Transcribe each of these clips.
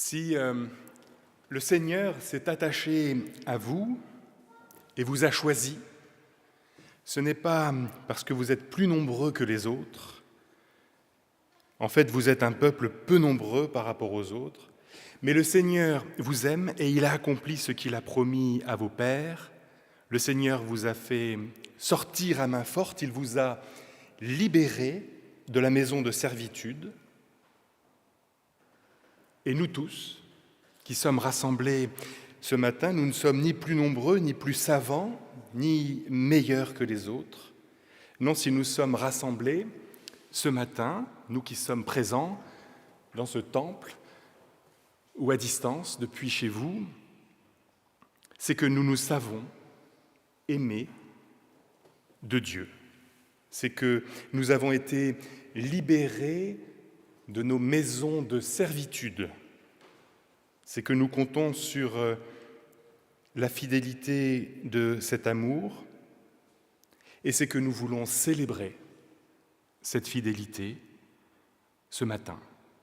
Si le Seigneur s'est attaché à vous et vous a choisi, ce n'est pas parce que vous êtes plus nombreux que les autres. En fait, vous êtes un peuple peu nombreux par rapport aux autres, mais le Seigneur vous aime et il a accompli ce qu'il a promis à vos pères. Le Seigneur vous a fait sortir à main forte, il vous a libérés de la maison de servitude. Et nous tous, qui sommes rassemblés ce matin, nous ne sommes ni plus nombreux, ni plus savants, ni meilleurs que les autres. Non, si nous sommes rassemblés ce matin, nous qui sommes présents dans ce temple ou à distance depuis chez vous, c'est que nous nous savons aimés de Dieu. C'est que nous avons été libérés de nos maisons de servitude. C'est que nous comptons sur la fidélité de cet amour et c'est que nous voulons célébrer cette fidélité ce matin.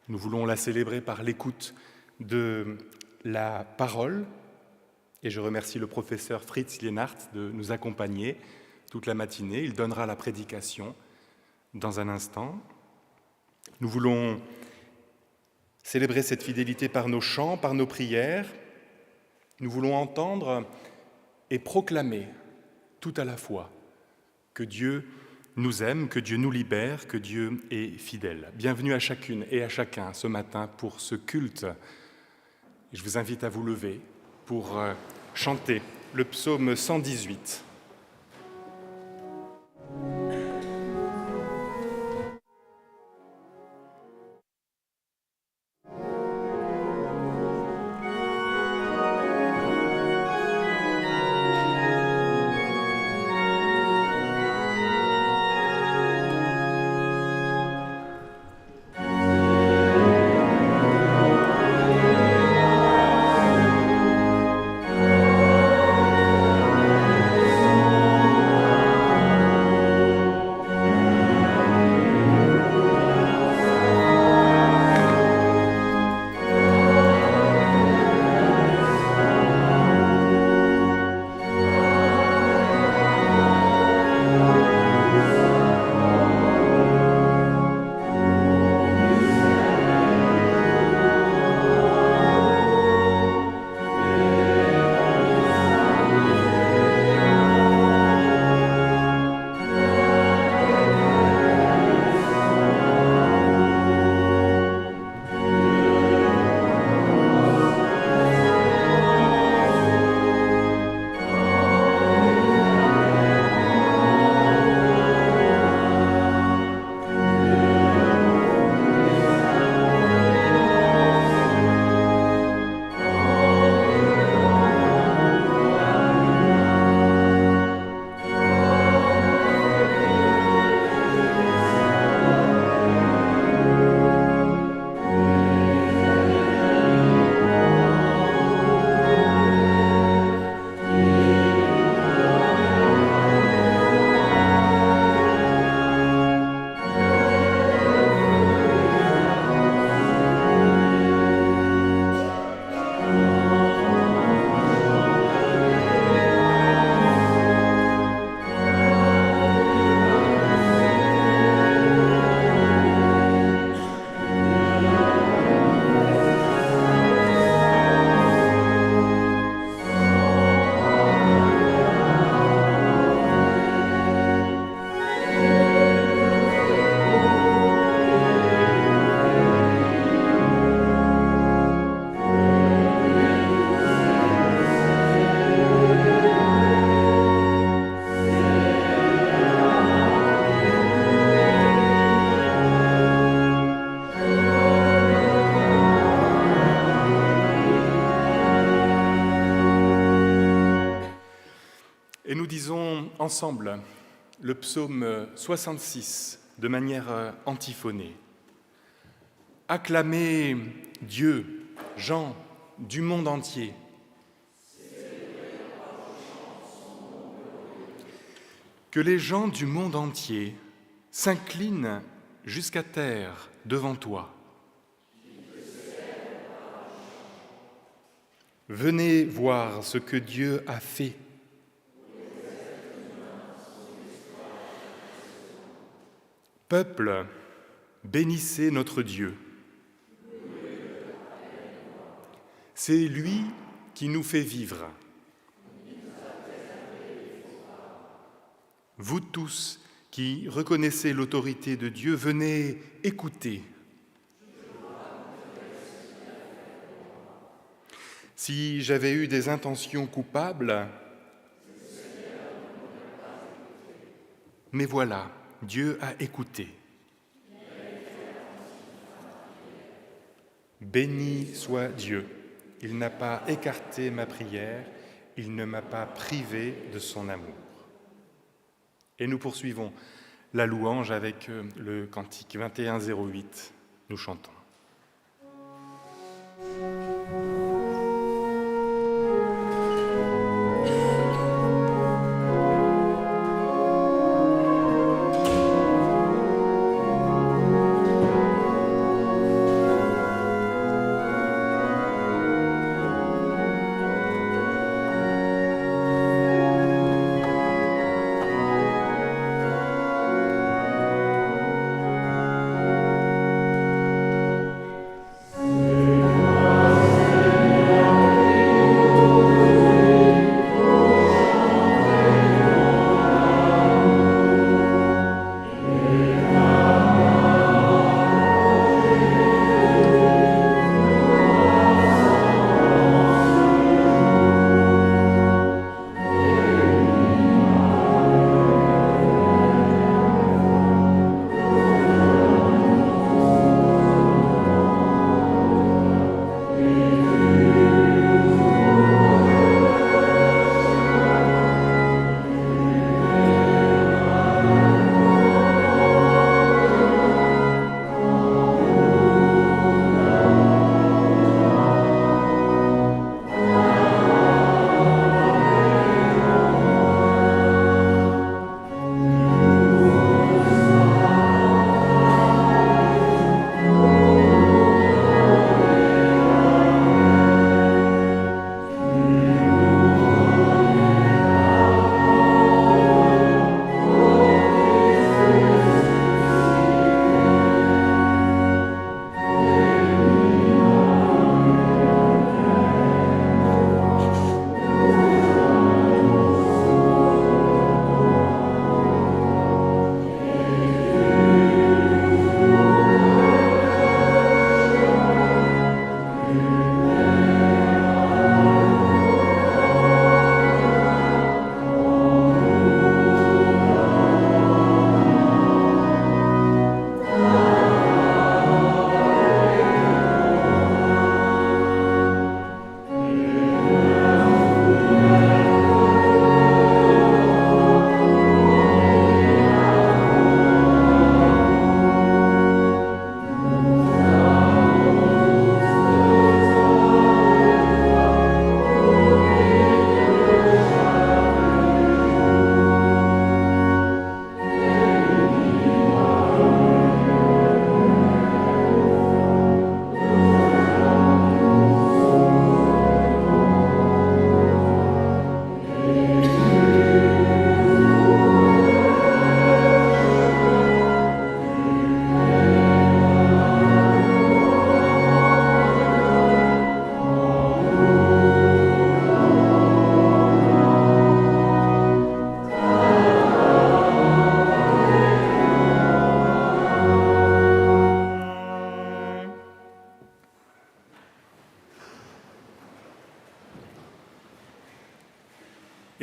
Nous voulons la célébrer par l'écoute de la parole et je remercie le professeur Fritz Lienhardt de nous accompagner toute la matinée. Il donnera la prédication dans un instant. Nous voulons célébrer cette fidélité par nos chants, par nos prières. Nous voulons entendre et proclamer tout à la fois que Dieu nous aime, que Dieu nous libère, que Dieu est fidèle. Bienvenue à chacune et à chacun ce matin pour ce culte. Je vous invite à vous lever pour chanter le psaume 118. Ensemble, le psaume 66 de manière antiphonée. Acclamez Dieu, gens du monde entier. Que les gens du monde entier s'inclinent jusqu'à terre devant toi. Venez voir ce que Dieu a fait. Peuple, bénissez notre Dieu. C'est lui qui nous fait vivre. Vous tous qui reconnaissez l'autorité de Dieu, venez écouter. Si j'avais eu des intentions coupables, mais voilà, Dieu a écouté. Béni soit Dieu. Il n'a pas écarté ma prière, il ne m'a pas privé de son amour. Et nous poursuivons la louange avec le cantique 2108. Nous chantons.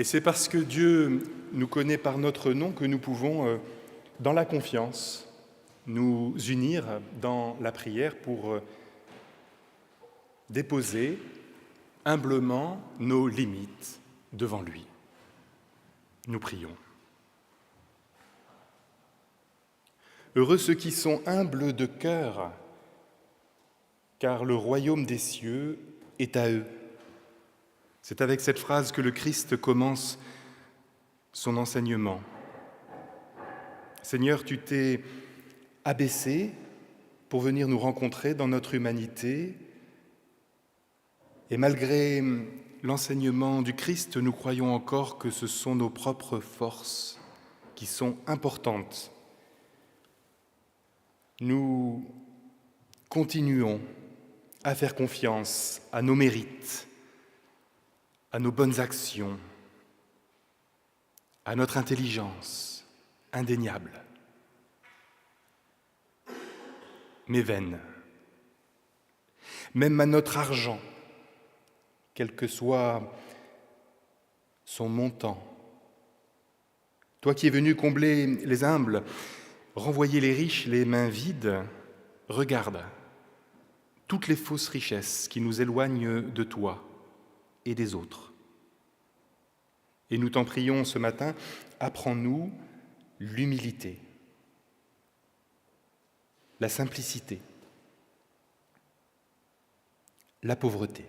Et c'est parce que Dieu nous connaît par notre nom que nous pouvons, dans la confiance, nous unir dans la prière pour déposer humblement nos limites devant lui. Nous prions. Heureux ceux qui sont humbles de cœur, car le royaume des cieux est à eux. C'est avec cette phrase que le Christ commence son enseignement. Seigneur, tu t'es abaissé pour venir nous rencontrer dans notre humanité Et malgré l'enseignement du Christ, nous croyons encore que ce sont nos propres forces qui sont importantes. Nous continuons à faire confiance à nos mérites, à nos bonnes actions, à notre intelligence indéniable, mais vaine, même à notre argent, quel que soit son montant. Toi qui es venu combler les humbles, renvoyer les riches les mains vides, regarde toutes les fausses richesses qui nous éloignent de toi et des autres. Et nous t'en prions ce matin, apprends-nous l'humilité, la simplicité, la pauvreté.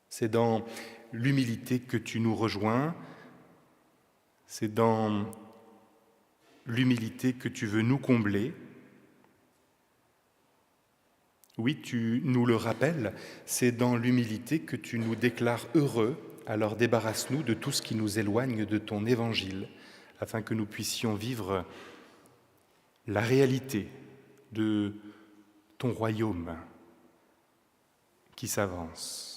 C'est dans l'humilité que tu nous rejoins, c'est dans l'humilité que tu veux nous combler. Oui, tu nous le rappelles, c'est dans l'humilité que tu nous déclares heureux, alors débarrasse-nous de tout ce qui nous éloigne de ton évangile, afin que nous puissions vivre la réalité de ton royaume qui s'avance.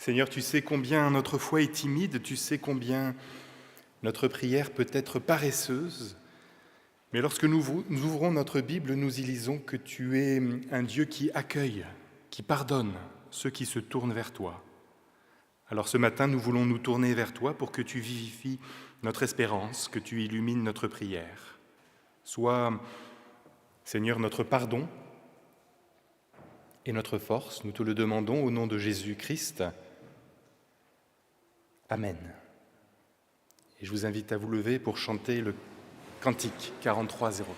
Seigneur, tu sais combien notre foi est timide, tu sais combien notre prière peut être paresseuse, mais lorsque nous ouvrons notre Bible, nous y lisons que tu es un Dieu qui accueille, qui pardonne ceux qui se tournent vers toi. Alors ce matin, nous voulons nous tourner vers toi pour que tu vivifies notre espérance, que tu illumines notre prière. Sois, Seigneur, notre pardon et notre force, nous te le demandons au nom de Jésus-Christ. Amen. Et je vous invite à vous lever pour chanter le cantique 4304.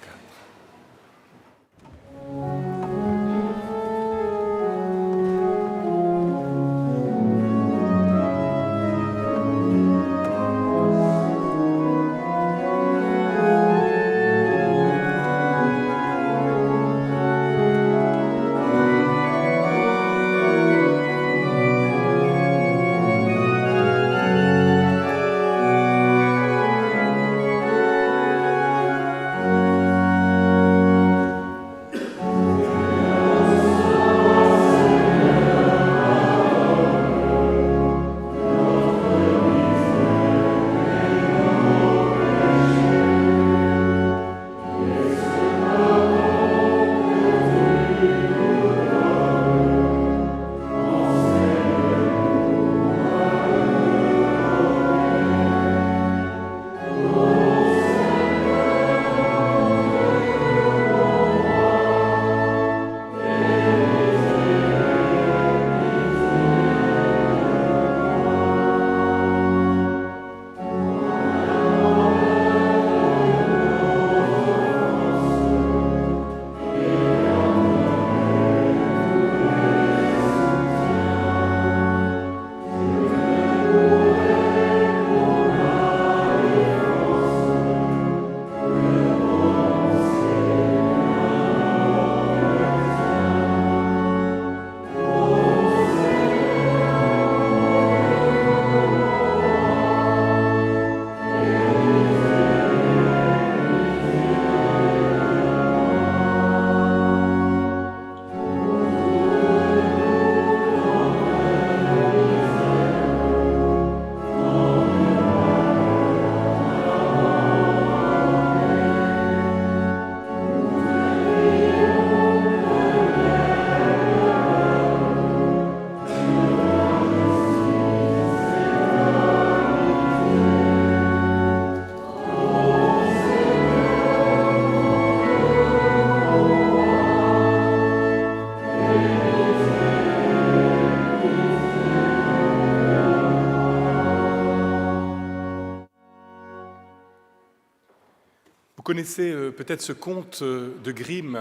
connaissez peut-être ce conte de Grimm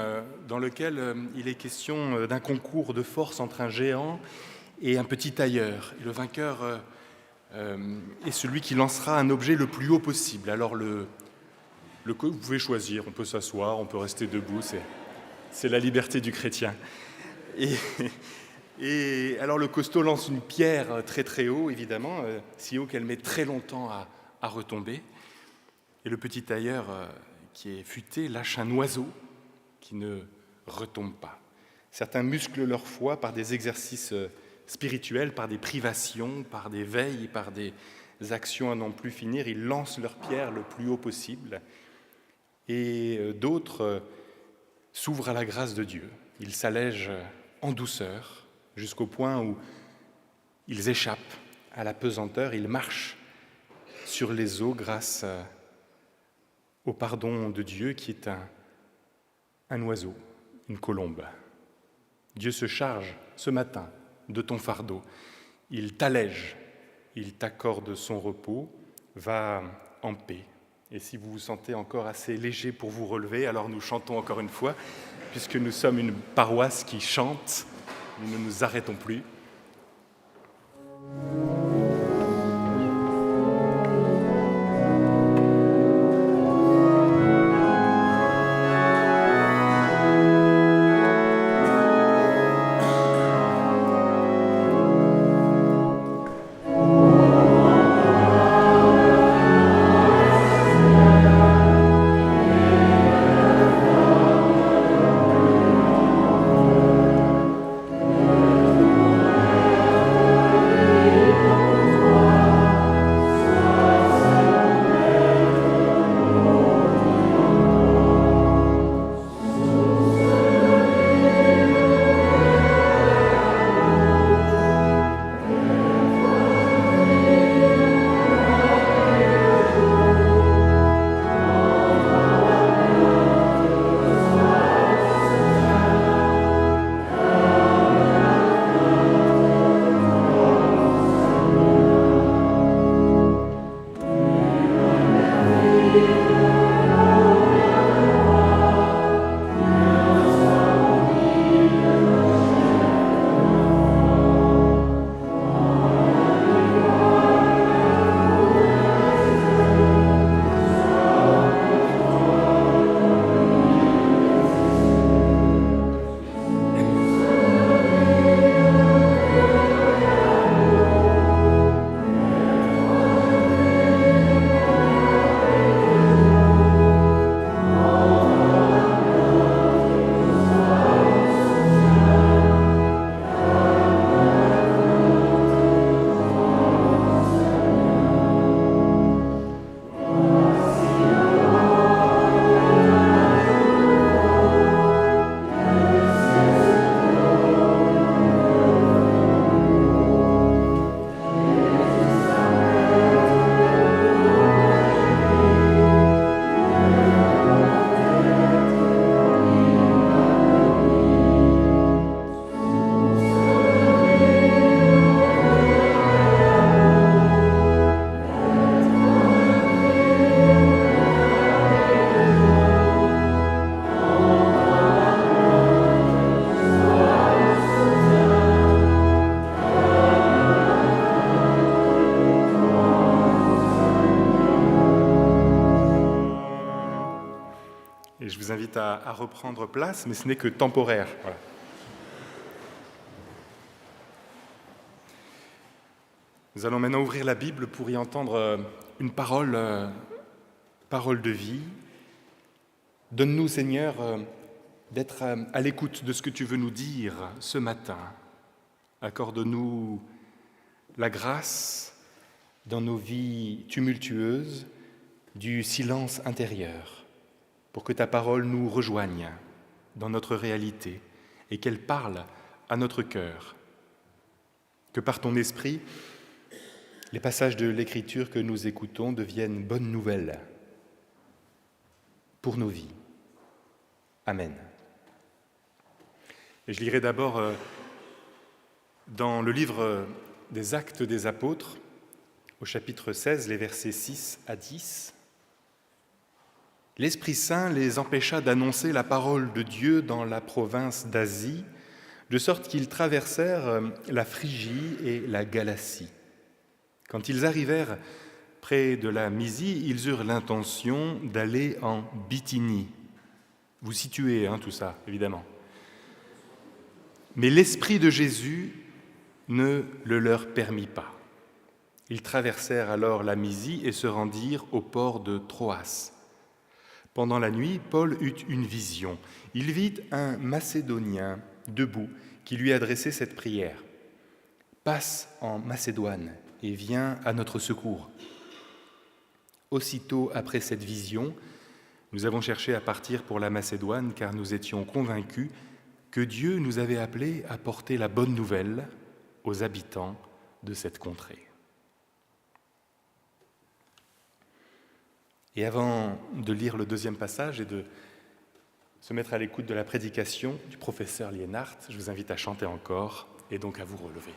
dans lequel il est question d'un concours de force entre un géant et un petit tailleur. Et le vainqueur est celui qui lancera un objet le plus haut possible. Alors vous pouvez choisir, on peut s'asseoir, on peut rester debout, c'est la liberté du chrétien. Et alors le costaud lance une pierre très très haut, évidemment, si haut qu'elle met très longtemps à retomber. Et le petit tailleur qui est futé lâche un oiseau qui ne retombe pas. Certains musclent leur foi par des exercices spirituels, par des privations, par des veilles, par des actions à n'en plus finir. Ils lancent leur pierre le plus haut possible. Et d'autres s'ouvrent à la grâce de Dieu. Ils s'allègent en douceur jusqu'au point où ils échappent à la pesanteur. Ils marchent sur les eaux grâce au pardon de Dieu qui est un oiseau, une colombe. Dieu se charge ce matin de ton fardeau. Il t'allège, il t'accorde son repos, va en paix. Et si vous vous sentez encore assez léger pour vous relever, alors nous chantons encore une fois, puisque nous sommes une paroisse qui chante, nous ne nous arrêtons plus. Et je vous invite à reprendre place, mais ce n'est que temporaire. Voilà. Nous allons maintenant ouvrir la Bible pour y entendre une parole de vie. Donne-nous, Seigneur, d'être à l'écoute de ce que tu veux nous dire ce matin. Accorde-nous la grâce dans nos vies tumultueuses du silence intérieur, pour que ta parole nous rejoigne dans notre réalité et qu'elle parle à notre cœur. Que par ton esprit, les passages de l'Écriture que nous écoutons deviennent bonnes nouvelles pour nos vies. Amen. Et je lirai d'abord dans le livre des Actes des Apôtres, au chapitre 16, les versets 6 à 10. L'Esprit Saint les empêcha d'annoncer la parole de Dieu dans la province d'Asie, de sorte qu'ils traversèrent la Phrygie et la Galatie. Quand ils arrivèrent près de la Mysie, ils eurent l'intention d'aller en Bithynie. Vous situez tout ça, évidemment. Mais l'Esprit de Jésus ne le leur permit pas. Ils traversèrent alors la Mysie et se rendirent au port de Troas. Pendant la nuit, Paul eut une vision. Il vit un Macédonien debout qui lui adressait cette prière. « Passe en Macédoine et viens à notre secours. » Aussitôt après cette vision, nous avons cherché à partir pour la Macédoine car nous étions convaincus que Dieu nous avait appelés à porter la bonne nouvelle aux habitants de cette contrée. Et avant de lire le deuxième passage et de se mettre à l'écoute de la prédication du professeur Liénart, je vous invite à chanter encore et donc à vous relever.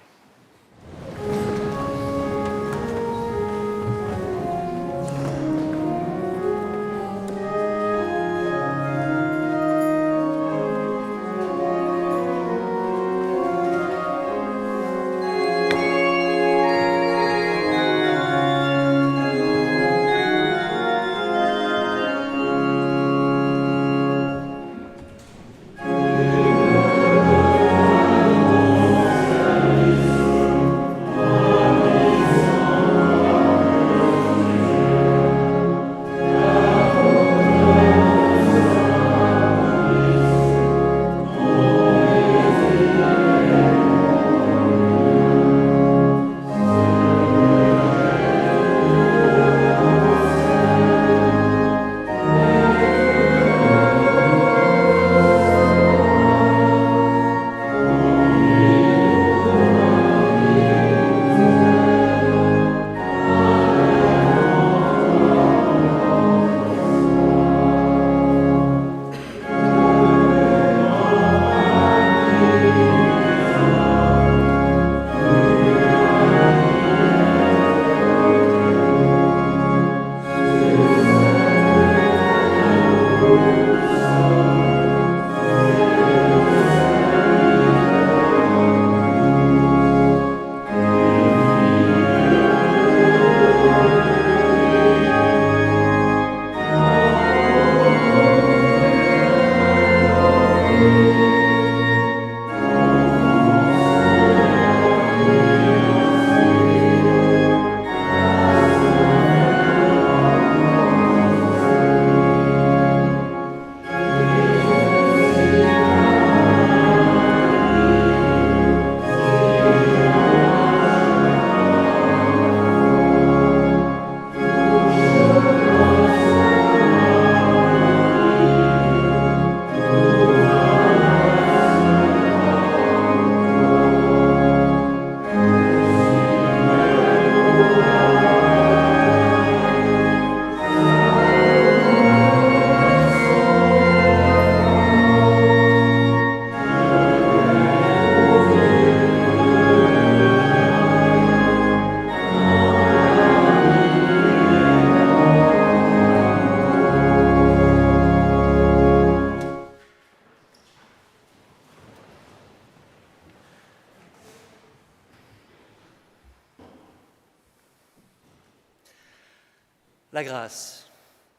La grâce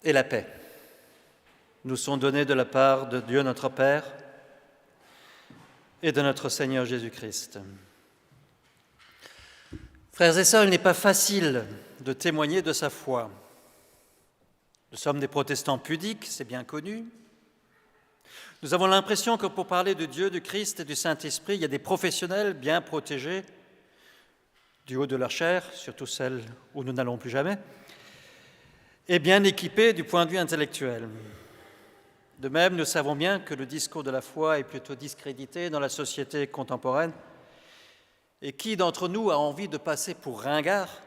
et la paix nous sont données de la part de Dieu notre Père et de notre Seigneur Jésus-Christ. Frères et sœurs, il n'est pas facile de témoigner de sa foi. Nous sommes des protestants pudiques, c'est bien connu. Nous avons l'impression que pour parler de Dieu, du Christ et du Saint-Esprit, il y a des professionnels bien protégés du haut de leur chair, surtout celles où nous n'allons plus jamais, et bien équipés du point de vue intellectuel. De même, nous savons bien que le discours de la foi est plutôt discrédité dans la société contemporaine. Et qui d'entre nous a envie de passer pour ringard,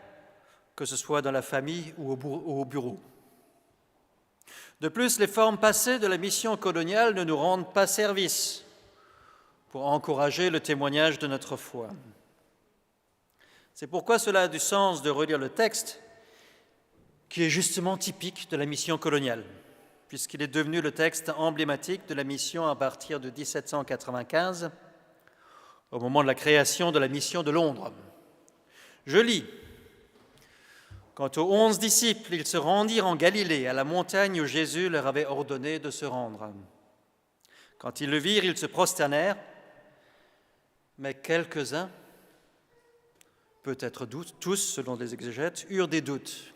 que ce soit dans la famille ou au bureau? De plus, les formes passées de la mission coloniale ne nous rendent pas service pour encourager le témoignage de notre foi. C'est pourquoi cela a du sens de relire le texte qui est justement typique de la mission coloniale. puisqu'il est devenu le texte emblématique de la mission à partir de 1795, au moment de la création de la mission de Londres. Je lis. Quant aux 11 disciples, ils se rendirent en Galilée, à la montagne où Jésus leur avait ordonné de se rendre. Quand ils le virent, ils se prosternèrent, mais quelques-uns, peut-être tous selon les exégètes, eurent des doutes.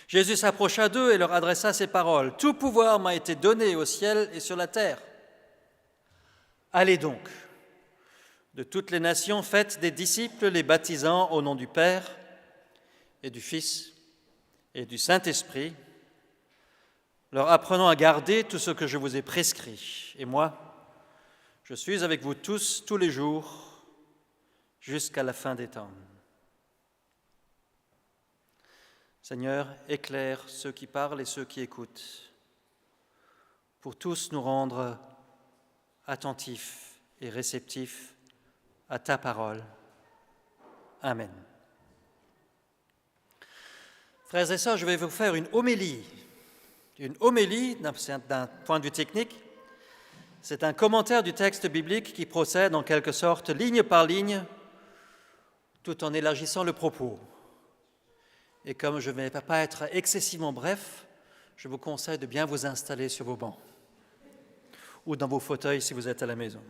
Jésus s'approcha d'eux et leur adressa ces paroles. « Tout pouvoir m'a été donné au ciel et sur la terre. Allez donc, de toutes les nations, faites des disciples, les baptisant au nom du Père et du Fils et du Saint-Esprit, leur apprenant à garder tout ce que je vous ai prescrit. Et moi, je suis avec vous tous les jours jusqu'à la fin des temps. » Seigneur, éclaire ceux qui parlent et ceux qui écoutent, pour tous nous rendre attentifs et réceptifs à ta parole. Amen. Frères et sœurs, je vais vous faire une homélie. Une homélie, d'un point de vue technique, c'est un commentaire du texte biblique qui procède en quelque sorte ligne par ligne, tout en élargissant le propos. Et comme je ne vais pas être excessivement bref, je vous conseille de bien vous installer sur vos bancs ou dans vos fauteuils si vous êtes à la maison.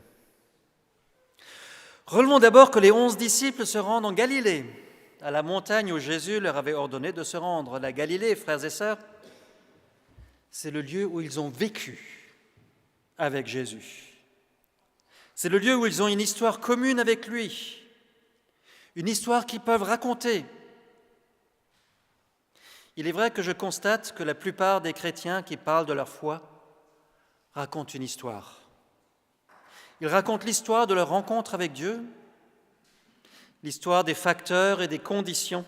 Relevons d'abord que les 11 disciples se rendent en Galilée, à la montagne où Jésus leur avait ordonné de se rendre. La Galilée, frères et sœurs, c'est le lieu où ils ont vécu avec Jésus. C'est le lieu où ils ont une histoire commune avec lui, une histoire qu'ils peuvent raconter. Il est vrai que je constate que la plupart des chrétiens qui parlent de leur foi racontent une histoire. Ils racontent l'histoire de leur rencontre avec Dieu, l'histoire des facteurs et des conditions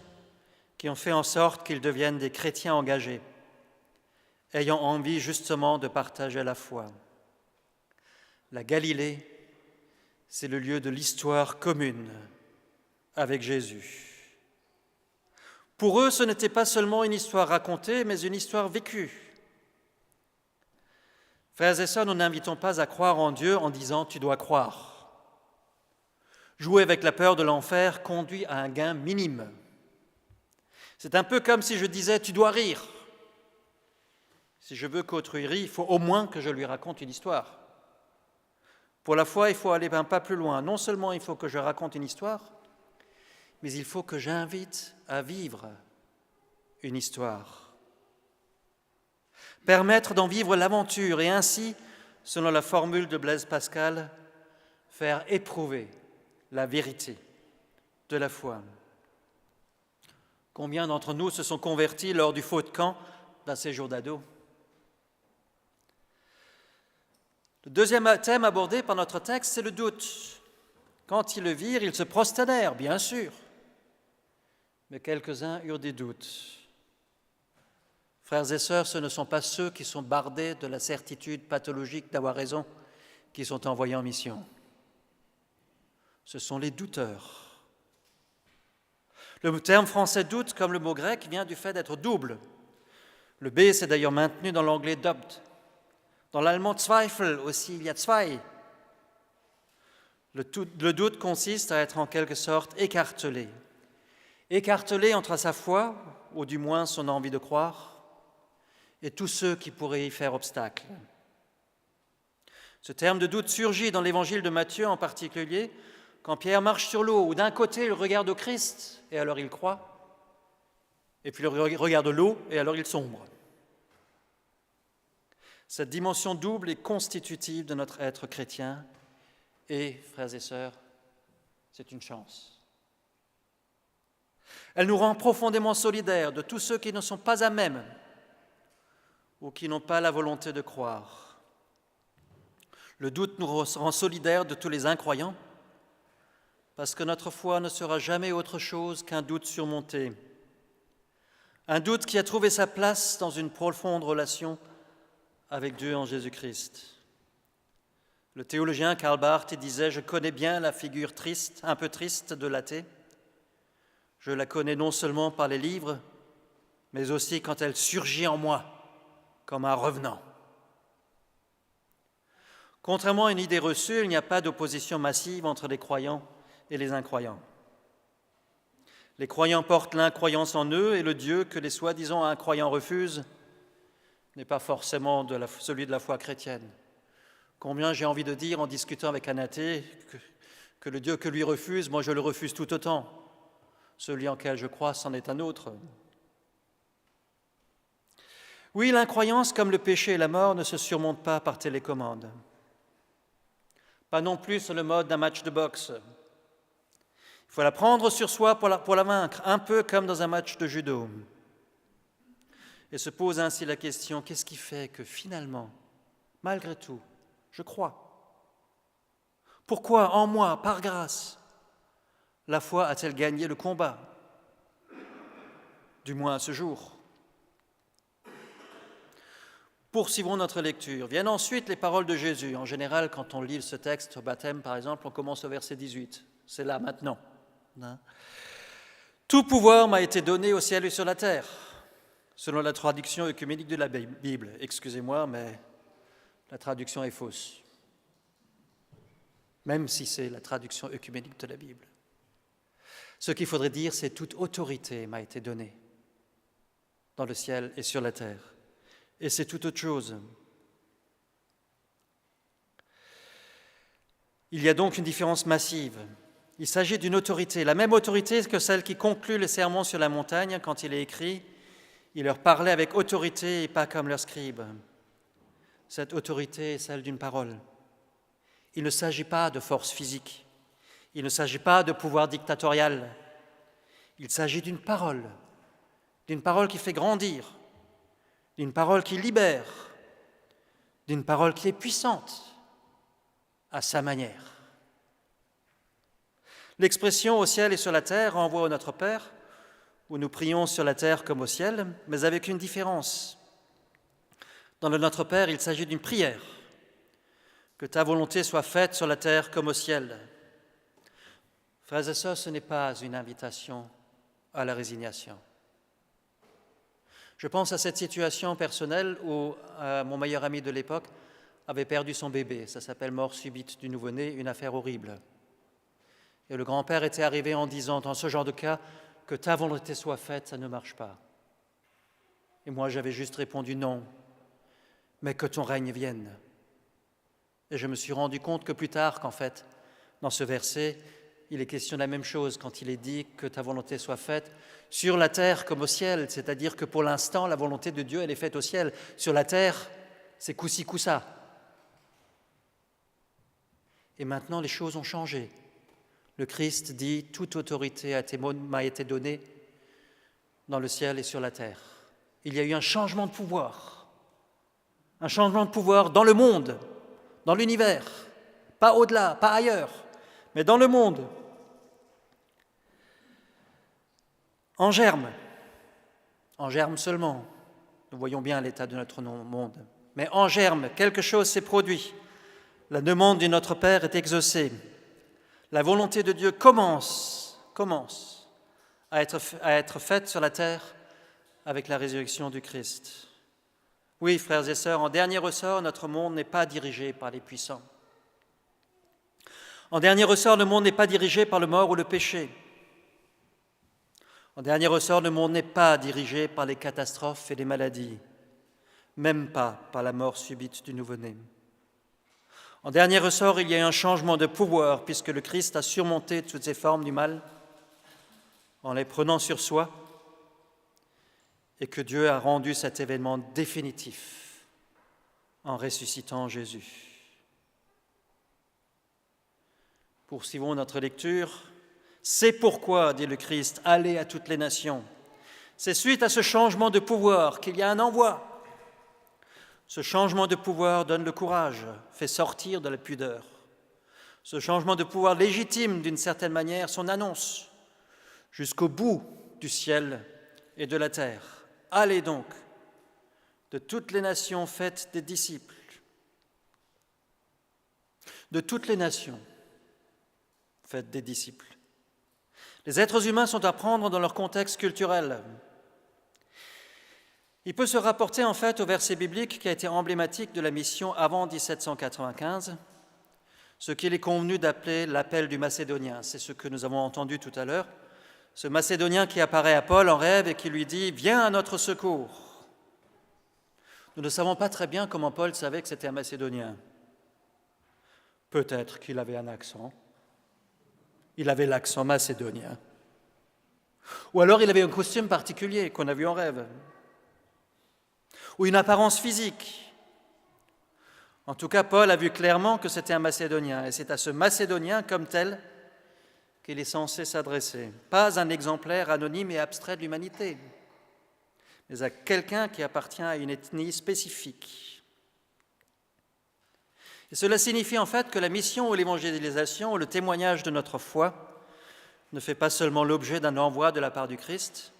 qui ont fait en sorte qu'ils deviennent des chrétiens engagés, ayant envie justement de partager la foi. La Galilée, c'est le lieu de l'histoire commune avec Jésus. Pour eux, ce n'était pas seulement une histoire racontée, mais une histoire vécue. Frères et sœurs, nous n'invitons pas à croire en Dieu en disant « tu dois croire ». Jouer avec la peur de l'enfer conduit à un gain minime. C'est un peu comme si je disais « tu dois rire ». Si je veux qu'autrui rit, il faut au moins que je lui raconte une histoire. Pour la foi, il faut aller un pas plus loin. Non seulement il faut que je raconte une histoire, mais il faut que j'invite à vivre une histoire. Permettre d'en vivre l'aventure et ainsi, selon la formule de Blaise Pascal, faire éprouver la vérité de la foi. Combien d'entre nous se sont convertis lors du feu de camp d'un séjour d'ado? Le deuxième thème abordé par notre texte, c'est le doute. Quand ils le virent, ils se prosternèrent, bien sûr. Mais quelques-uns eurent des doutes. Frères et sœurs, ce ne sont pas ceux qui sont bardés de la certitude pathologique d'avoir raison qui sont envoyés en mission. Ce sont les douteurs. Le terme français doute, comme le mot grec, vient du fait d'être double. Le B s'est d'ailleurs maintenu dans l'anglais doubt. Dans l'allemand Zweifel aussi, il y a zwei. Le doute consiste à être en quelque sorte écartelé. Écartelé entre sa foi, ou du moins son envie de croire, et tous ceux qui pourraient y faire obstacle. Ce terme de doute surgit dans l'évangile de Matthieu en particulier, quand Pierre marche sur l'eau, où d'un côté il regarde au Christ, et alors il croit, et puis il regarde l'eau, et alors il sombre. Cette dimension double est constitutive de notre être chrétien, et, frères et sœurs, c'est une chance. Elle nous rend profondément solidaires de tous ceux qui ne sont pas à même ou qui n'ont pas la volonté de croire. Le doute nous rend solidaires de tous les incroyants parce que notre foi ne sera jamais autre chose qu'un doute surmonté. Un doute qui a trouvé sa place dans une profonde relation avec Dieu en Jésus-Christ. Le théologien Karl Barth disait « Je connais bien la figure triste, un peu triste de l'athée. Je la connais non seulement par les livres, mais aussi quand elle surgit en moi comme un revenant. Contrairement à une idée reçue, il n'y a pas d'opposition massive entre les croyants et les incroyants. Les croyants portent l'incroyance en eux et le Dieu que les soi-disant incroyants refusent n'est pas forcément celui de la foi chrétienne. Combien j'ai envie de dire en discutant avec un athée que le Dieu que lui refuse, moi je le refuse tout autant. Celui en quel je crois, c'en est un autre. Oui, l'incroyance, comme le péché et la mort, ne se surmonte pas par télécommande. Pas non plus sur le mode d'un match de boxe. Il faut la prendre sur soi pour la vaincre, un peu comme dans un match de judo. Et se pose ainsi la question, qu'est-ce qui fait que finalement, malgré tout, je crois? Pourquoi, en moi, par grâce, la foi a-t-elle gagné le combat? Du moins à ce jour. Poursuivons notre lecture. Viennent ensuite les paroles de Jésus. En général, quand on lit ce texte au baptême, par exemple, on commence au verset 18. C'est là, maintenant. Tout pouvoir m'a été donné au ciel et sur la terre, selon la traduction œcuménique de la Bible. Excusez-moi, mais la traduction est fausse, même si c'est la traduction œcuménique de la Bible. Ce qu'il faudrait dire, c'est toute autorité m'a été donnée dans le ciel et sur la terre. Et c'est tout autre chose. Il y a donc une différence massive. Il s'agit d'une autorité, la même autorité que celle qui conclut le sermon sur la montagne quand il est écrit « Il leur parlait avec autorité et pas comme leurs scribes ». Cette autorité est celle d'une parole. Il ne s'agit pas de force physique. Il ne s'agit pas de pouvoir dictatorial. Il s'agit d'une parole qui fait grandir, d'une parole qui libère, d'une parole qui est puissante à sa manière. L'expression « au ciel et sur la terre » renvoie au Notre Père, où nous prions sur la terre comme au ciel, mais avec une différence. Dans le Notre Père, il s'agit d'une prière, que ta volonté soit faite sur la terre comme au ciel. Frères et sœurs, ce n'est pas une invitation à la résignation. Je pense à cette situation personnelle où mon meilleur ami de l'époque avait perdu son bébé. Ça s'appelle mort subite du nouveau-né, une affaire horrible. Et le grand-père était arrivé en disant, dans ce genre de cas, que ta volonté soit faite, ça ne marche pas. Et moi, j'avais juste répondu non, mais que ton règne vienne. Et je me suis rendu compte que plus tard, qu'en fait, dans ce verset, il est question de la même chose quand il est dit que ta volonté soit faite sur la terre comme au ciel, c'est-à-dire que pour l'instant, la volonté de Dieu, elle est faite au ciel. Sur la terre, c'est coup-ci, coup-ça. Et maintenant, les choses ont changé. Le Christ dit « Toute autorité m'a été donnée dans le ciel et sur la terre ». Il y a eu un changement de pouvoir dans le monde, dans l'univers, pas au-delà, pas ailleurs, mais dans le monde. En germe seulement, nous voyons bien l'état de notre monde, mais en germe, quelque chose s'est produit. La demande de notre Père est exaucée. La volonté de Dieu commence à être faite sur la terre avec la résurrection du Christ. Oui, frères et sœurs, en dernier ressort, notre monde n'est pas dirigé par les puissants. En dernier ressort, le monde n'est pas dirigé par le mort ou le péché. En dernier ressort, le monde n'est pas dirigé par les catastrophes et les maladies, même pas par la mort subite du nouveau-né. En dernier ressort, il y a eu un changement de pouvoir puisque le Christ a surmonté toutes ces formes du mal en les prenant sur soi et que Dieu a rendu cet événement définitif en ressuscitant Jésus. Poursuivons notre lecture. C'est pourquoi, dit le Christ, allez à toutes les nations. C'est suite à ce changement de pouvoir qu'il y a un envoi. Ce changement de pouvoir donne le courage, fait sortir de la pudeur. Ce changement de pouvoir légitime d'une certaine manière son annonce jusqu'au bout du ciel et de la terre. Allez donc, de toutes les nations faites des disciples. De toutes les nations faites des disciples. Les êtres humains sont à prendre dans leur contexte culturel. Il peut se rapporter en fait au verset biblique qui a été emblématique de la mission avant 1795, ce qu'il est convenu d'appeler l'appel du Macédonien. C'est ce que nous avons entendu tout à l'heure. Ce Macédonien qui apparaît à Paul en rêve et qui lui dit « Viens à notre secours ». Nous ne savons pas très bien comment Paul savait que c'était un Macédonien. Peut-être qu'il avait un accent. Il avait l'accent macédonien. Ou alors il avait un costume particulier qu'on a vu en rêve. Ou une apparence physique. En tout cas, Paul a vu clairement que c'était un Macédonien. Et c'est à ce Macédonien comme tel qu'il est censé s'adresser. Pas un exemplaire anonyme et abstrait de l'humanité, mais à quelqu'un qui appartient à une ethnie spécifique. Et cela signifie en fait que la mission ou l'évangélisation ou le témoignage de notre foi ne fait pas seulement l'objet d'un envoi de la part du Christ,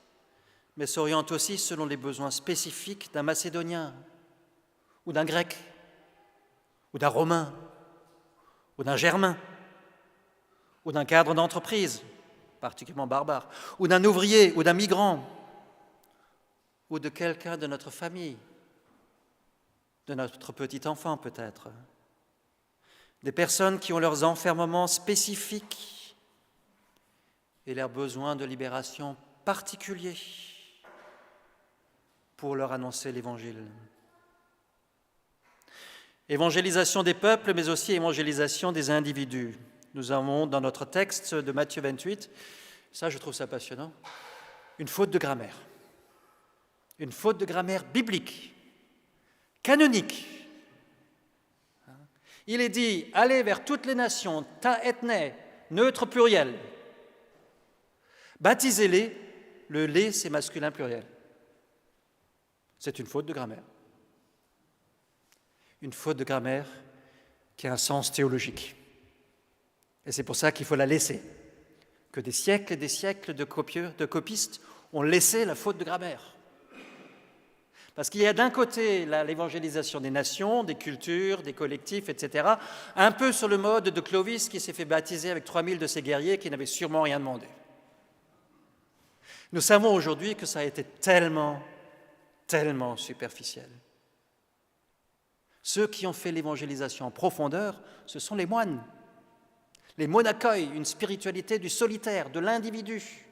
mais s'oriente aussi selon les besoins spécifiques d'un Macédonien, ou d'un Grec, ou d'un Romain, ou d'un Germain, ou d'un cadre d'entreprise, particulièrement barbare, ou d'un ouvrier, ou d'un migrant, ou de quelqu'un de notre famille, de notre petit enfant peut-être. Des personnes qui ont leurs enfermements spécifiques et leurs besoins de libération particuliers pour leur annoncer l'Évangile. Évangélisation des peuples, mais aussi évangélisation des individus. Nous avons dans notre texte de Matthieu 28, ça je trouve ça passionnant, une faute de grammaire. Une faute de grammaire biblique, canonique. Il est dit, allez vers toutes les nations, ta ethné, neutre pluriel. Baptisez-les, le les c'est masculin pluriel. C'est une faute de grammaire. Une faute de grammaire qui a un sens théologique. Et c'est pour ça qu'il faut la laisser. Que des siècles et des siècles de copistes ont laissé la faute de grammaire. Parce qu'il y a d'un côté l'évangélisation des nations, des cultures, des collectifs, etc., un peu sur le mode de Clovis qui s'est fait baptiser avec 3000 de ses guerriers qui n'avaient sûrement rien demandé. Nous savons aujourd'hui que ça a été tellement superficiel. Ceux qui ont fait l'évangélisation en profondeur, ce sont les moines. Les monachoi, une spiritualité du solitaire, de l'individu,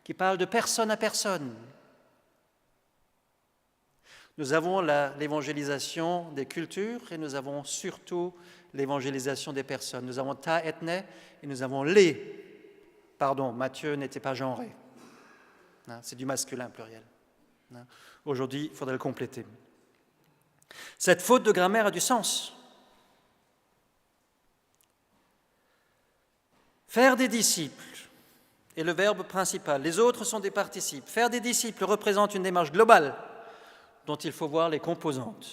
qui parle de personne à personne. Nous avons l'évangélisation des cultures et nous avons surtout l'évangélisation des personnes. Nous avons ta ethné et nous avons les. Pardon, Matthieu n'était pas genré. C'est du masculin pluriel. Aujourd'hui, il faudrait le compléter. Cette faute de grammaire a du sens. Faire des disciples est le verbe principal. Les autres sont des participes. Faire des disciples représente une démarche globale dont il faut voir les composantes.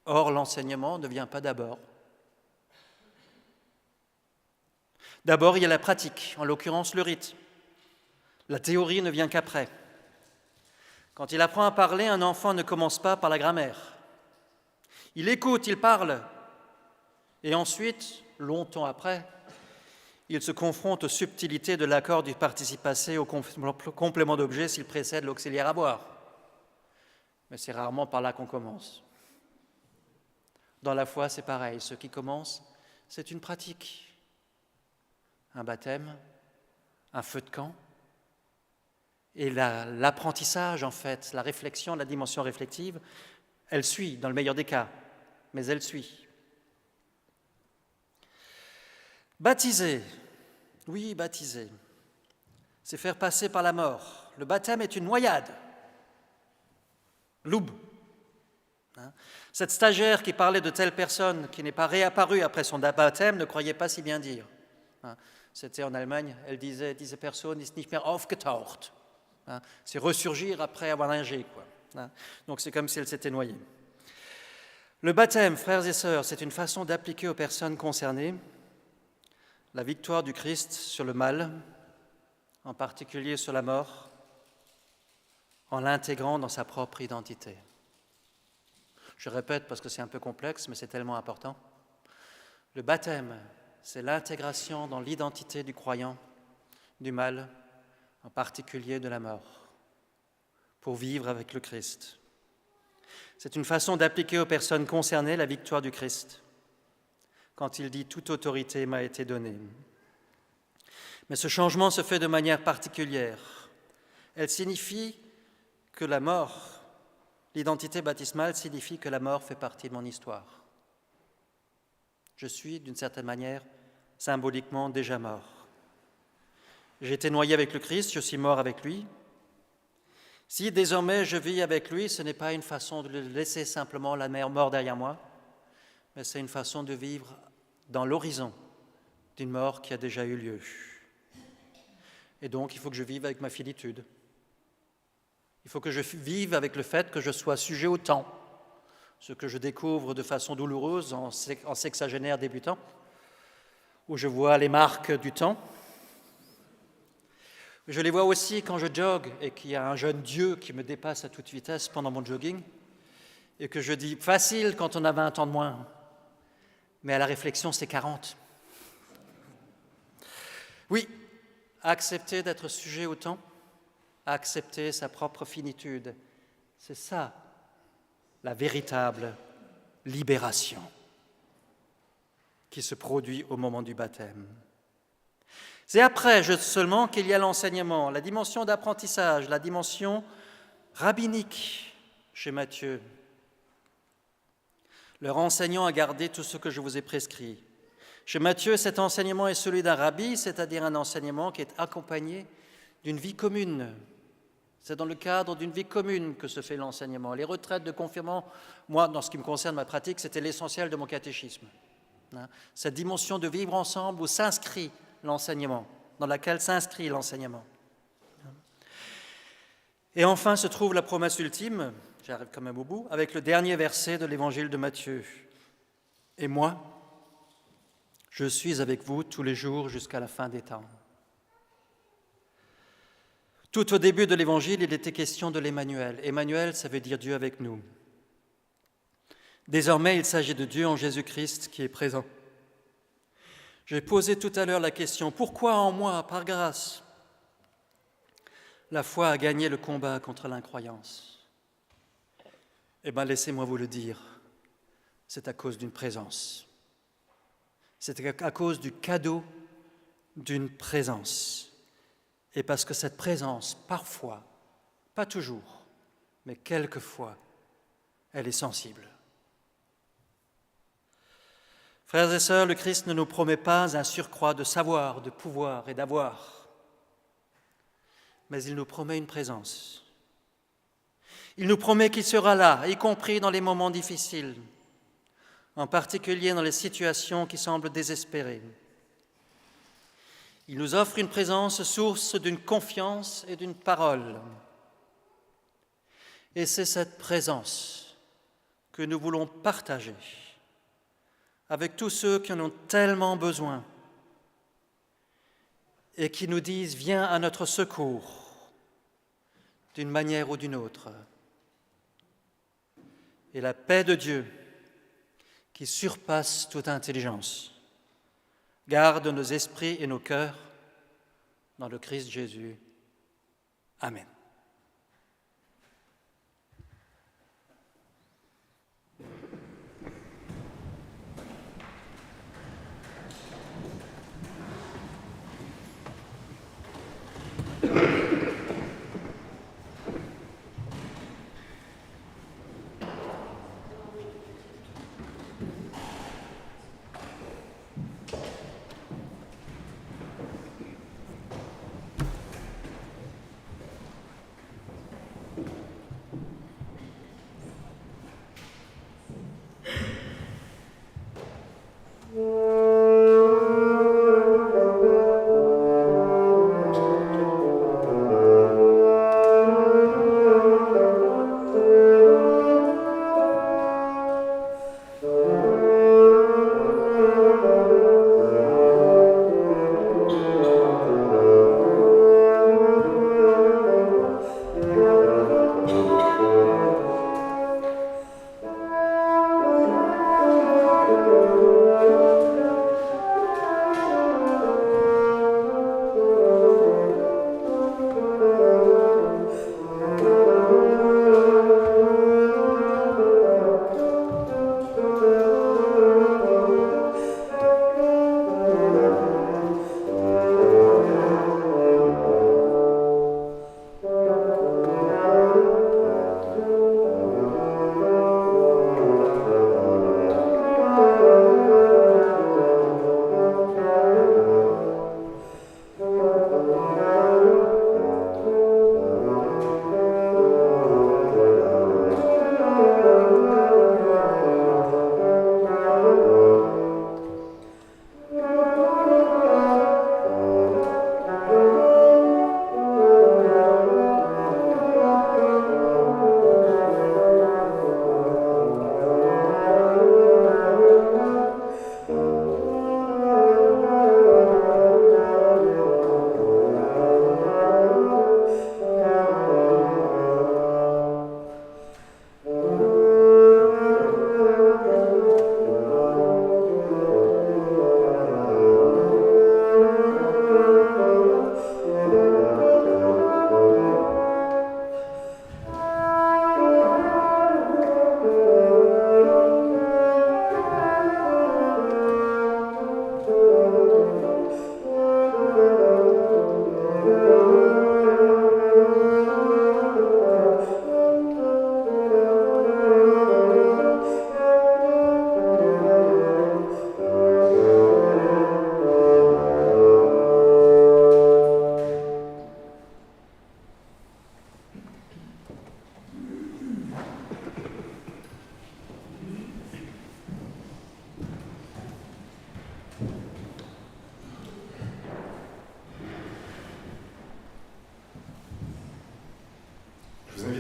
Or, l'enseignement ne vient pas d'abord. D'abord, il y a la pratique, en l'occurrence le rite. La théorie ne vient qu'après. Quand il apprend à parler, un enfant ne commence pas par la grammaire. Il écoute, il parle, et ensuite, longtemps après, il se confronte aux subtilités de l'accord du participe passé au complément d'objet s'il précède l'auxiliaire à boire. Mais c'est rarement par là qu'on commence. Dans la foi, c'est pareil. Ce qui commence, c'est une pratique. Un baptême, un feu de camp, et l'apprentissage, en fait, la réflexion, la dimension réflexive, elle suit, dans le meilleur des cas, mais elle suit. Baptiser, oui, baptiser, c'est faire passer par la mort. Le baptême est une noyade. L'aube. Cette stagiaire qui parlait de telle personne qui n'est pas réapparue après son baptême ne croyait pas si bien dire. C'était en Allemagne, elle disait, diese Person ist nicht mehr aufgetaucht. C'est ressurgir après avoir nagé, quoi. Donc c'est comme si elle s'était noyée. Le baptême, frères et sœurs, c'est une façon d'appliquer aux personnes concernées la victoire du Christ sur le mal, en particulier sur la mort, en l'intégrant dans sa propre identité. Je répète parce que c'est un peu complexe, mais c'est tellement important. Le baptême, c'est l'intégration dans l'identité du croyant, du mal, en particulier de la mort, pour vivre avec le Christ. C'est une façon d'appliquer aux personnes concernées la victoire du Christ, quand il dit « toute autorité m'a été donnée ». Mais ce changement se fait de manière particulière. Elle signifie que la mort, l'identité baptismale signifie que la mort fait partie de mon histoire. Je suis, d'une certaine manière, symboliquement déjà mort. J'ai été noyé avec le Christ, je suis mort avec lui. Si désormais je vis avec lui, ce n'est pas une façon de le laisser simplement la mort derrière moi, mais c'est une façon de vivre dans l'horizon d'une mort qui a déjà eu lieu. Et donc, il faut que je vive avec ma finitude. Il faut que je vive avec le fait que je sois sujet au temps, ce que je découvre de façon douloureuse en sexagénaire débutant, où je vois les marques du temps. Je les vois aussi quand je jogue et qu'il y a un jeune Dieu qui me dépasse à toute vitesse pendant mon jogging, et que je dis « facile quand on a 20 ans de moins », mais à la réflexion, c'est 40. Oui, accepter d'être sujet au temps, accepter sa propre finitude, c'est ça, la véritable libération qui se produit au moment du baptême. C'est après seulement qu'il y a l'enseignement, la dimension d'apprentissage, la dimension rabbinique chez Matthieu. Leur enseignant a gardé tout ce que je vous ai prescrit. Chez Matthieu, cet enseignement est celui d'un rabbi, c'est-à-dire un enseignement qui est accompagné d'une vie commune. C'est dans le cadre d'une vie commune que se fait l'enseignement. Les retraites de confirmants, moi, dans ce qui me concerne, ma pratique, c'était l'essentiel de mon catéchisme. Cette dimension de vivre ensemble où s'inscrit l'enseignement, dans laquelle s'inscrit l'enseignement. Et enfin se trouve la promesse ultime, j'arrive quand même au bout, avec le dernier verset de l'évangile de Matthieu. « Et moi, je suis avec vous tous les jours jusqu'à la fin des temps. » Tout au début de l'Évangile, il était question de l'Emmanuel. Emmanuel, ça veut dire Dieu avec nous. Désormais, il s'agit de Dieu en Jésus-Christ qui est présent. J'ai posé tout à l'heure la question, pourquoi en moi, par grâce, la foi a gagné le combat contre l'incroyance? Eh bien, laissez-moi vous le dire, c'est à cause d'une présence. C'est à cause du cadeau d'une présence. Et parce que cette présence, parfois, pas toujours, mais quelquefois, elle est sensible. Frères et sœurs, le Christ ne nous promet pas un surcroît de savoir, de pouvoir et d'avoir, mais il nous promet une présence. Il nous promet qu'il sera là, y compris dans les moments difficiles, en particulier dans les situations qui semblent désespérées. Il nous offre une présence source d'une confiance et d'une parole. Et c'est cette présence que nous voulons partager avec tous ceux qui en ont tellement besoin et qui nous disent « Viens à notre secours » d'une manière ou d'une autre. Et la paix de Dieu, qui surpasse toute intelligence, garde nos esprits et nos cœurs dans le Christ Jésus. Amen.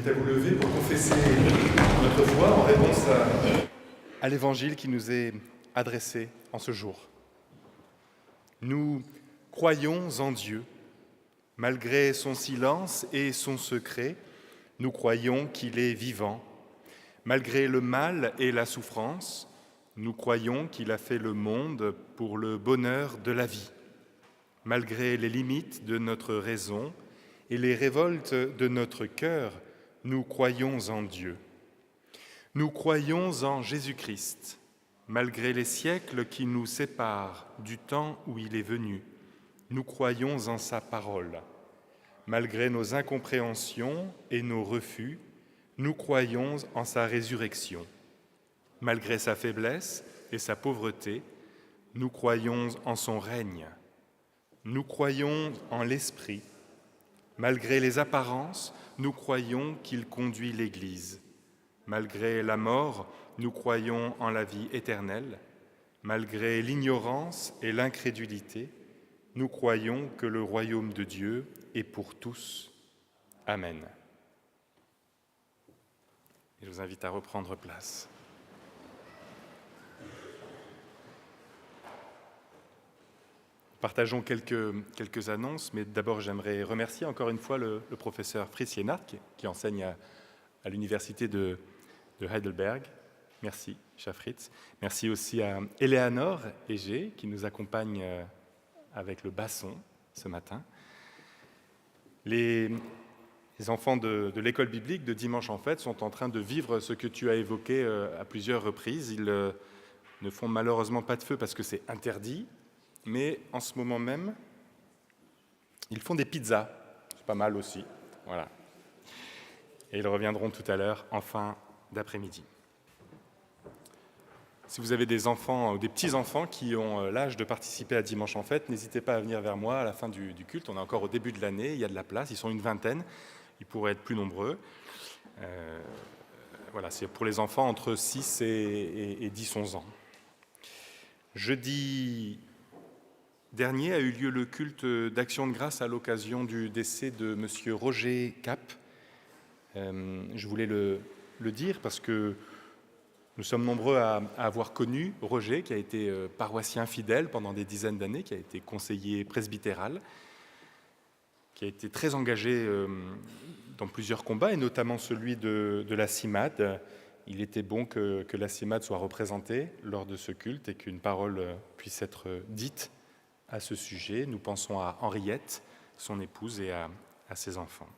invite à vous lever pour confesser notre foi en réponse à l'évangile qui nous est adressé en ce jour. Nous croyons en Dieu. Malgré son silence et son secret, nous croyons qu'il est vivant. Malgré le mal et la souffrance, nous croyons qu'il a fait le monde pour le bonheur de la vie. Malgré les limites de notre raison et les révoltes de notre cœur, nous croyons en Dieu. Nous croyons en Jésus-Christ, malgré les siècles qui nous séparent du temps où il est venu. Nous croyons en sa parole. Malgré nos incompréhensions et nos refus, nous croyons en sa résurrection. Malgré sa faiblesse et sa pauvreté, nous croyons en son règne. Nous croyons en l'Esprit. Malgré les apparences, nous croyons qu'il conduit l'Église. Malgré la mort, nous croyons en la vie éternelle. Malgré l'ignorance et l'incrédulité, nous croyons que le royaume de Dieu est pour tous. Amen. Je vous invite à reprendre place. Partageons quelques annonces, mais d'abord j'aimerais remercier encore une fois le professeur Fritz Jenhardt qui enseigne à l'université de Heidelberg. Merci, cher Fritz. Merci aussi à Eleanor Egé qui nous accompagne avec le basson ce matin. Les enfants de l'école biblique de Dimanche en Fête sont en train de vivre ce que tu as évoqué à plusieurs reprises. Ils ne font malheureusement pas de feu parce que c'est interdit, mais en ce moment même, ils font des pizzas. C'est pas mal aussi. Voilà. Et ils reviendront tout à l'heure en fin d'après-midi. Si vous avez des enfants ou des petits-enfants qui ont l'âge de participer à Dimanche en Fête, n'hésitez pas à venir vers moi à la fin du culte. On est encore au début de l'année, il y a de la place, ils sont une vingtaine, ils pourraient être plus nombreux. Voilà, c'est pour les enfants entre 6 et 10-11 ans. Jeudi dernier a eu lieu le culte d'Action de grâce à l'occasion du décès de M. Roger Cap. Je voulais le dire parce que nous sommes nombreux à avoir connu Roger, qui a été paroissien fidèle pendant des dizaines d'années, qui a été conseiller presbytéral, qui a été très engagé dans plusieurs combats, et notamment celui de la CIMAD. Il était bon que la CIMAD soit représentée lors de ce culte et qu'une parole puisse être dite à ce sujet. Nous pensons à Henriette, son épouse, et à ses enfants.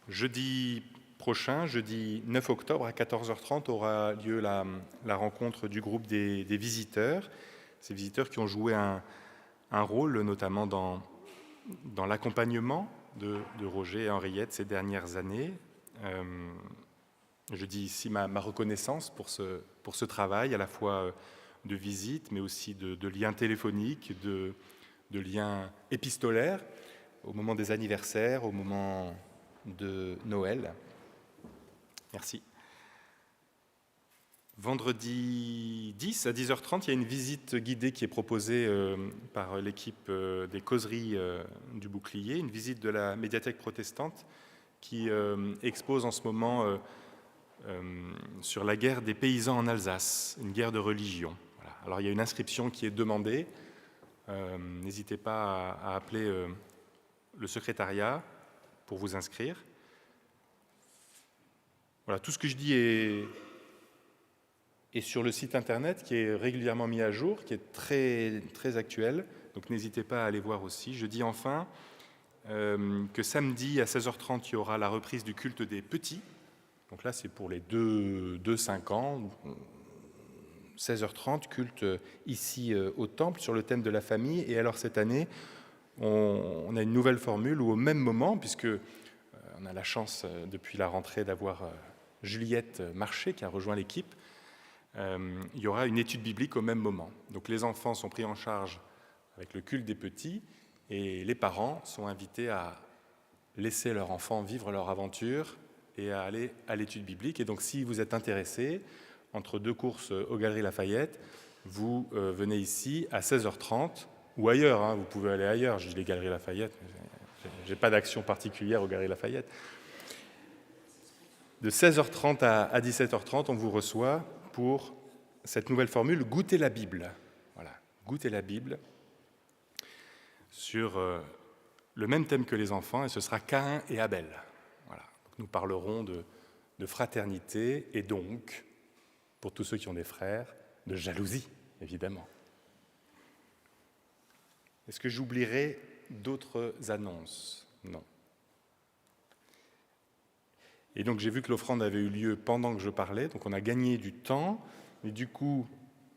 Jeudi prochain, jeudi 9 octobre à 14h30, aura lieu la rencontre du groupe des visiteurs. Ces visiteurs qui ont joué un rôle, notamment dans l'accompagnement de Roger et Henriette ces dernières années. Je dis ici ma reconnaissance pour ce travail, à la fois de visite, mais aussi de liens téléphoniques, de liens épistolaires, au moment des anniversaires, au moment de Noël. Merci. Vendredi 10 à 10h30, il y a une visite guidée qui est proposée par l'équipe des causeries du Bouclier, une visite de la médiathèque protestante qui expose en ce moment sur la guerre des paysans en Alsace, une guerre de religion. Voilà. Alors il y a une inscription qui est demandée. N'hésitez pas à appeler le secrétariat pour vous inscrire. Voilà, tout ce que je dis est sur le site internet qui est régulièrement mis à jour, qui est très, très actuel, donc n'hésitez pas à aller voir aussi. Je dis enfin que samedi à 16h30, il y aura la reprise du culte des petits. Donc là, c'est pour les 2-5 ans. 16h30, culte ici au Temple sur le thème de la famille. Et alors cette année, on a une nouvelle formule où au même moment, puisque on a la chance depuis la rentrée d'avoir Juliette Marché qui a rejoint l'équipe, il y aura une étude biblique au même moment. Donc les enfants sont pris en charge avec le culte des petits et les parents sont invités à laisser leur enfant vivre leur aventure et à aller à l'étude biblique. Et donc si vous êtes intéressés, entre deux courses aux Galeries Lafayette, vous venez ici à 16h30 ou ailleurs, vous pouvez aller ailleurs, je dis les Galeries Lafayette, je n'ai pas d'action particulière au Galeries Lafayette. De 16h30 à 17h30, on vous reçoit pour cette nouvelle formule « Goûter la Bible ». Voilà, « Goûter la Bible » sur le même thème que les enfants, et ce sera Caïn et Abel. Voilà. Donc, nous parlerons de fraternité et donc, pour tous ceux qui ont des frères, de jalousie, évidemment. Est-ce que j'oublierai d'autres annonces? Non. Et donc j'ai vu que l'offrande avait eu lieu pendant que je parlais, donc on a gagné du temps, mais du coup,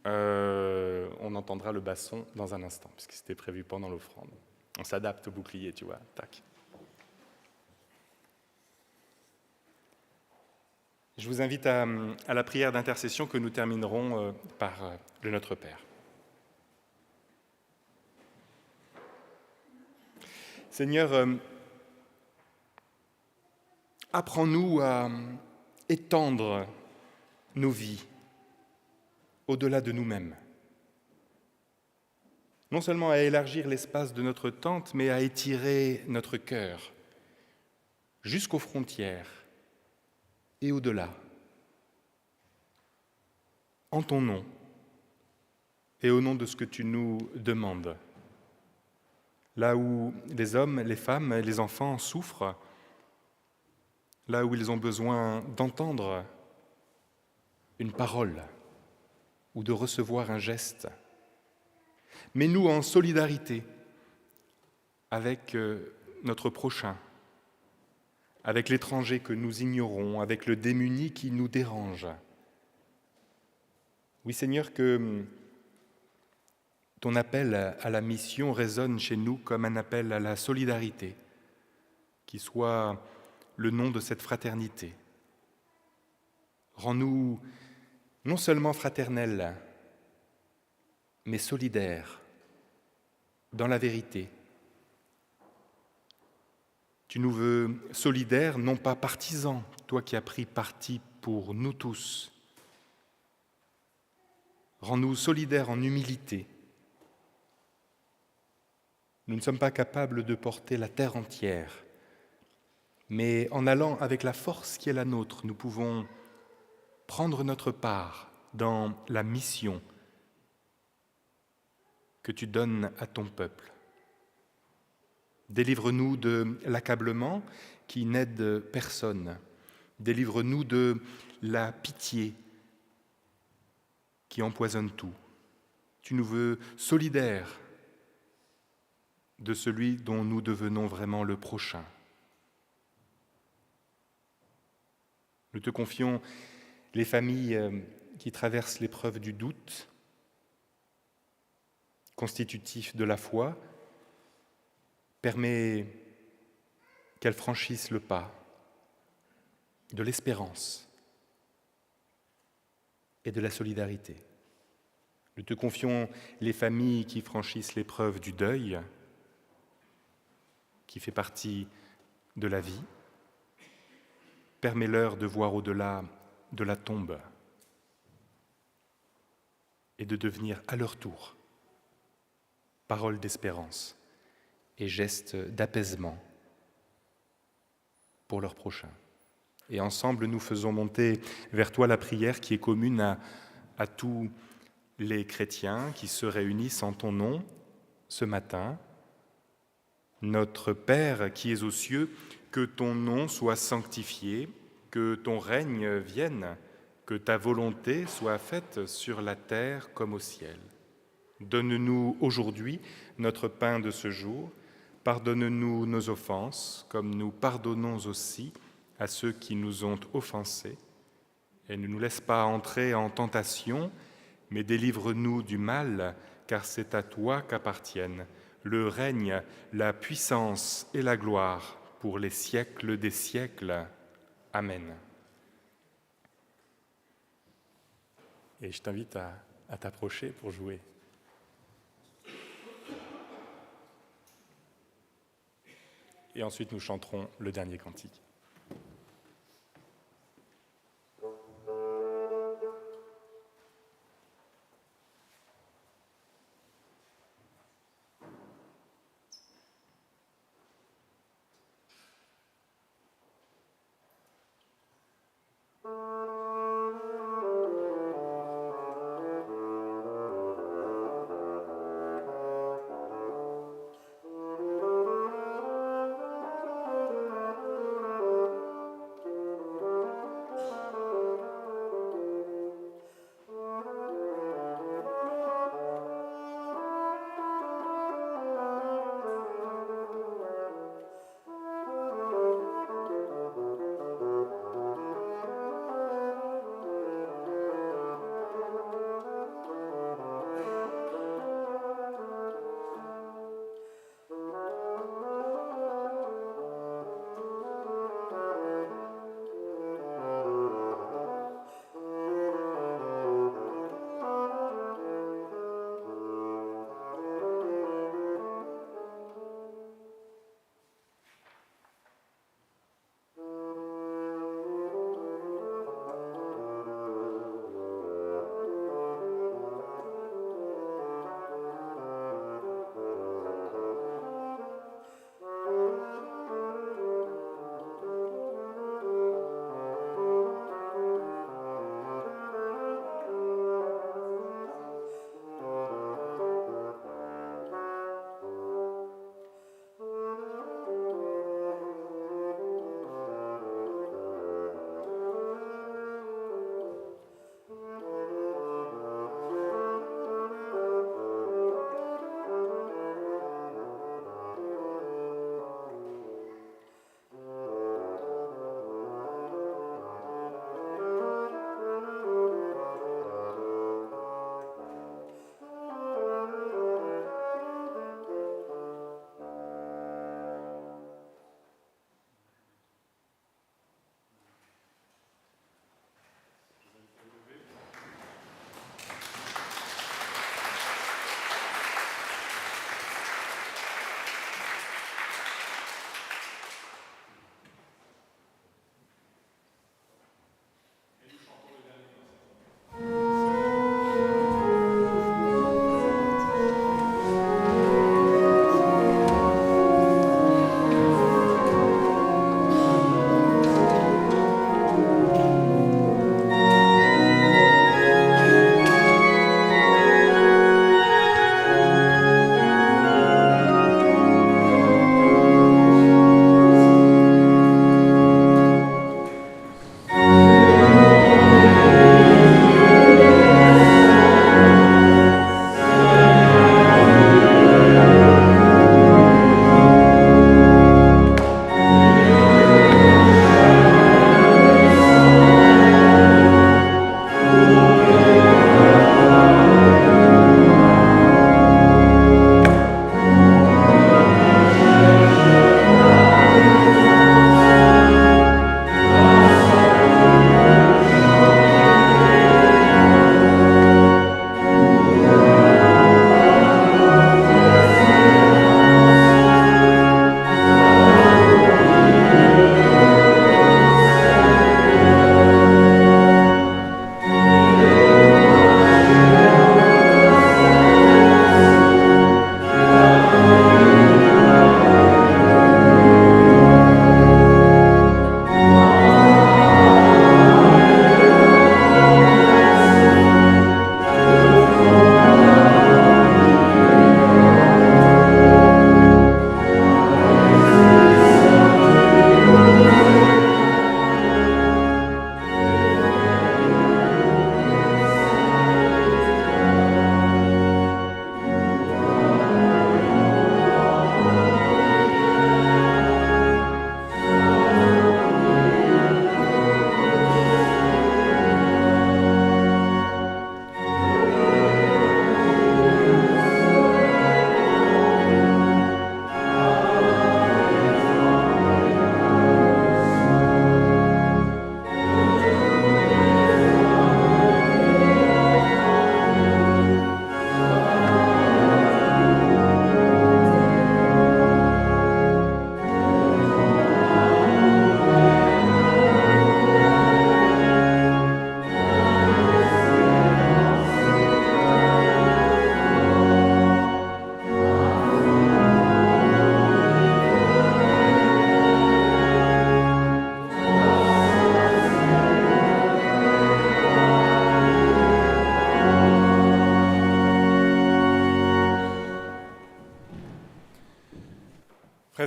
on entendra le basson dans un instant, puisque c'était prévu pendant l'offrande. On s'adapte au bouclier, tu vois, tac. Je vous invite à la prière d'intercession que nous terminerons par le Notre Père. Seigneur, apprends-nous à étendre nos vies au-delà de nous-mêmes. Non seulement à élargir l'espace de notre tente, mais à étirer notre cœur jusqu'aux frontières et au-delà. En ton nom et au nom de ce que tu nous demandes. Là où les hommes, les femmes et les enfants souffrent, là où ils ont besoin d'entendre une parole ou de recevoir un geste. Mets-nous en solidarité avec notre prochain, avec l'étranger que nous ignorons, avec le démuni qui nous dérange. Oui, Seigneur, que ton appel à la mission résonne chez nous comme un appel à la solidarité, qui soit le nom de cette fraternité. Rends-nous non seulement fraternels, mais solidaires dans la vérité. Tu nous veux solidaires, non pas partisans, toi qui as pris parti pour nous tous. Rends-nous solidaires en humilité. Nous ne sommes pas capables de porter la terre entière, mais en allant avec la force qui est la nôtre, nous pouvons prendre notre part dans la mission que tu donnes à ton peuple. Délivre-nous de l'accablement qui n'aide personne. Délivre-nous de la pitié qui empoisonne tout. Tu nous veux solidaires de celui dont nous devenons vraiment le prochain. Nous te confions les familles qui traversent l'épreuve du doute, constitutif de la foi. Permets qu'elles franchissent le pas de l'espérance et de la solidarité. Nous te confions les familles qui franchissent l'épreuve du deuil, qui fait partie de la vie. Permets-leur de voir au-delà de la tombe et de devenir à leur tour parole d'espérance et gestes d'apaisement pour leurs prochains. Et ensemble, nous faisons monter vers toi la prière qui est commune à tous les chrétiens qui se réunissent en ton nom ce matin. Notre Père qui es aux cieux, que ton nom soit sanctifié, que ton règne vienne, que ta volonté soit faite sur la terre comme au ciel. Donne-nous aujourd'hui notre pain de ce jour. Pardonne-nous nos offenses, comme nous pardonnons aussi à ceux qui nous ont offensés. Et ne nous laisse pas entrer en tentation, mais délivre-nous du mal, car c'est à toi qu'appartiennent le règne, la puissance et la gloire pour les siècles des siècles. Amen. Et je t'invite à t'approcher pour jouer. Et ensuite, nous chanterons le dernier cantique.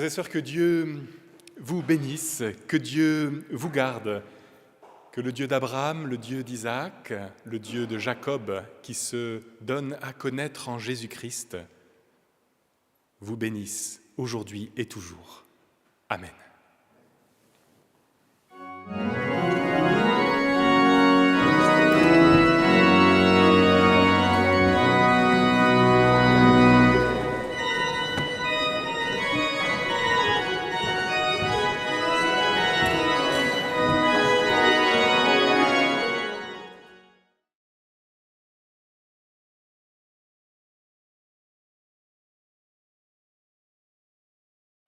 et sœurs, que Dieu vous bénisse, que Dieu vous garde, que le Dieu d'Abraham, le Dieu d'Isaac, le Dieu de Jacob, qui se donne à connaître en Jésus-Christ, vous bénisse aujourd'hui et toujours. Amen.